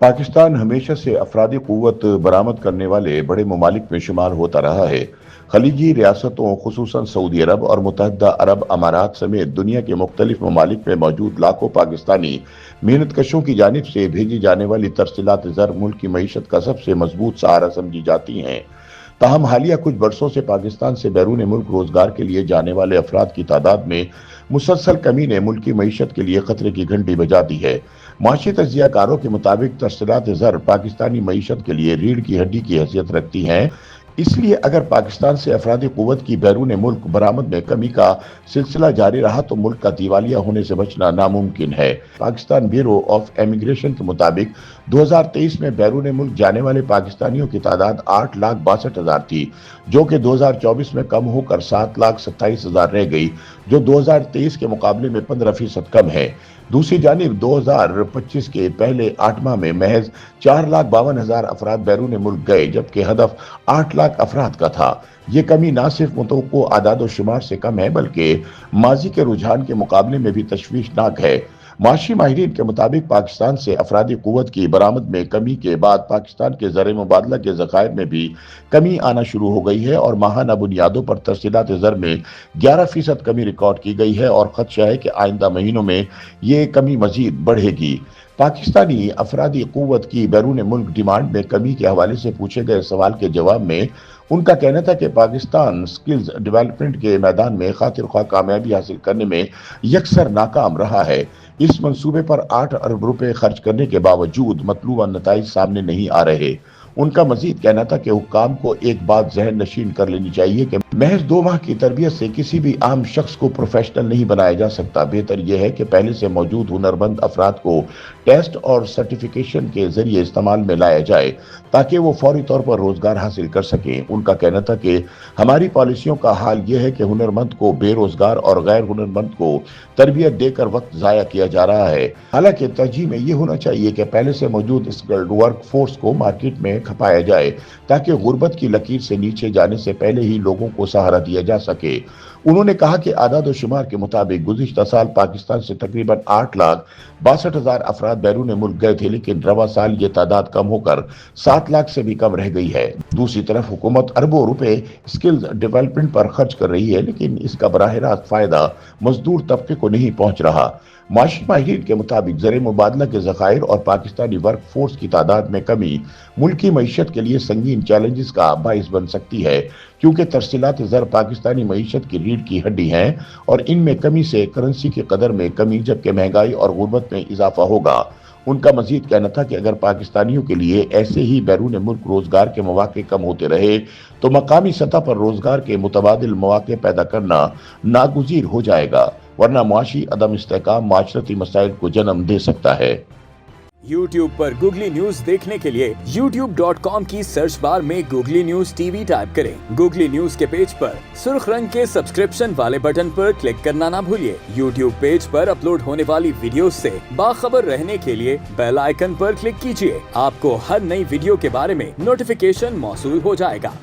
पाकिस्तान हमेशा से अफरादी क़ुव्वत बरामद करने वाले बड़े ममालिक में शुमार होता रहा है। खलीजी रियासतों खुसूसन सऊदी अरब और मुत्तहदा अरब अमारात समेत दुनिया के मुख्तलिफ ममालिक में मौजूद लाखों पाकिस्तानी मेहनत कशों की जानिब से भेजी जाने वाली तरसीलात ज़र मुल्क की मईशत का सबसे मजबूत सहारा समझी जाती हैं। ताहम हालिया कुछ बरसों से पाकिस्तान से बैरून मुल्क रोजगार के लिए जाने वाले अफराद की तादाद में मुसलसल कमी ने मुल्क की मईशत के लिए खतरे की घंटी बजा दी है। माशी तजियाकारों के मुताबिक तरसीलात ज़र पाकिस्तानी मईशत के लिए रीढ़ की हड्डी की हैसियत रखती हैं। इसलिए अगर पाकिस्तान से अफरादी क़ुव्वत की बैरून मुल्क बरामद में कमी का सिलसिला जारी रहा तो मुल्क का दिवालिया होने से बचना नामुमकिन है। पाकिस्तान ब्यूरो ऑफ इमिग्रेशन के मुताबिक 2023 में बैरून मुल्क जाने वाले पाकिस्तानियों की तादाद 8,62,000 थी, जो कि 2024 में कम होकर 7,27,000 रह गई, जो 2023 के मुकाबले में 15% कम है। दूसरी जानिब 2025 के पहले 8 माह में महज 4,52,000 अफराद बैरून मुल्क गए, जबकि हदफ 8 लाख अफराद का था। ये कमी न सिर्फ मुतवक्को आदाद व शुमार से कम है, बल्कि माजी के रुझान के मुकाबले में भी तशवीशनाक है। माशी माहिरीन के मुताबिक पाकिस्तान से अफरादी क़ुव्वत की बरामद में कमी के बाद पाकिस्तान के ज़र मुबादला के ज़खायर में भी कमी आना शुरू हो गई है और माहाना बुनियादों पर तरसीलात ज़र में 11% कमी रिकॉर्ड की गई है और खदशा है कि आइंदा महीनों में ये कमी मजीद बढ़ेगी। पाकिस्तानी अफरादी क़ुव्वत की बैरून मुल्क डिमांड में कमी के हवाले से पूछे गए सवाल के जवाब में उनका कहना था कि पाकिस्तान स्किल्स डेवलपमेंट के मैदान में खातिर ख्वाह कामयाबी हासिल करने में यकसर नाकाम रहा है। इस मंसूबे पर 8 अरब रुपए खर्च करने के बावजूद मतलूबा नताइज सामने नहीं आ रहे। उनका मजीद कहना था कि हुक्काम को एक बात जहन नशीन कर लेनी चाहिए कि महज 2 माह की तरबियत से किसी भी आम शख्स को प्रोफेशनल नहीं बनाया जा सकता। बेहतर यह है कि पहले से मौजूद हुनरमंद अफराद को टेस्ट और सर्टिफिकेशन के जरिए इस्तेमाल में लाया जाए ताकि वो फौरी तौर पर रोजगार हासिल कर सकें। उनका कहना था कि हमारी पॉलिसियों का हाल यह है कि हुनरमंद को बेरोजगार और गैर हुनरमंद को तरबियत देकर वक्त जाया किया जा रहा है। हालांकि तरजीह में यह होना चाहिए कि पहले से मौजूद स्किल्ड वर्क फोर्स को मार्केट में खपाया जाए ताकि गुर्बत की लकीर से नीचे जाने से पहले ही लोगों को सहारा दिया जा सके। उन्होंने कहा कि आदाद शुमार के मुताबिक गुज़िश्ता साल पाकिस्तान से तकरीबन 8,62,000 अफराद बैरून मुल्क गए थे, लेकिन रवा साल ये तादाद कम होकर 7 लाख से भी कम रह गई है। दूसरी तरफ हुकूमत अरबों रुपए स्किल्स डेवलपमेंट पर खर्च कर रही है, लेकिन इसका बराह रास्त फायदा मजदूर तबके को नहीं पहुंच रहा। माशी माहिरीन के मुताबिक ज़र मुबादला के ज़खायर और पाकिस्तानी वर्क फोर्स की तादाद में कमी मुल्की मईशत के लिए संगीन चैलेंजेस का बाइस बन सकती है, क्योंकि तरसीलात ज़र पाकिस्तानी मईशत की रीढ़ की हड्डी हैं और इनमें कमी से करेंसी की कदर में कमी, जबकि महंगाई और गुर्बत में इजाफा होगा। उनका मजीद कहना था कि अगर पाकिस्तानियों के लिए ऐसे ही बैरून मुल्क रोजगार के मौके कम होते रहे तो मकामी सतह पर रोजगार के मुतबादिल मौके पैदा करना नागुज़ीर हो जाएगा, वरना मुआशी अदम इस्तेहकाम माशरती मसाइल को जन्म दे सकता है। YouTube पर गूगली न्यूज देखने के लिए youtube.com की सर्च बार में गूगली न्यूज टीवी टाइप करें। गूगली न्यूज के पेज पर सुर्ख रंग के सब्सक्रिप्शन वाले बटन पर क्लिक करना ना भूलिए। YouTube पेज पर अपलोड होने वाली वीडियो से बाखबर रहने के लिए बेल आइकन पर क्लिक कीजिए। आपको हर नई वीडियो के बारे में नोटिफिकेशन मौसूल हो जाएगा।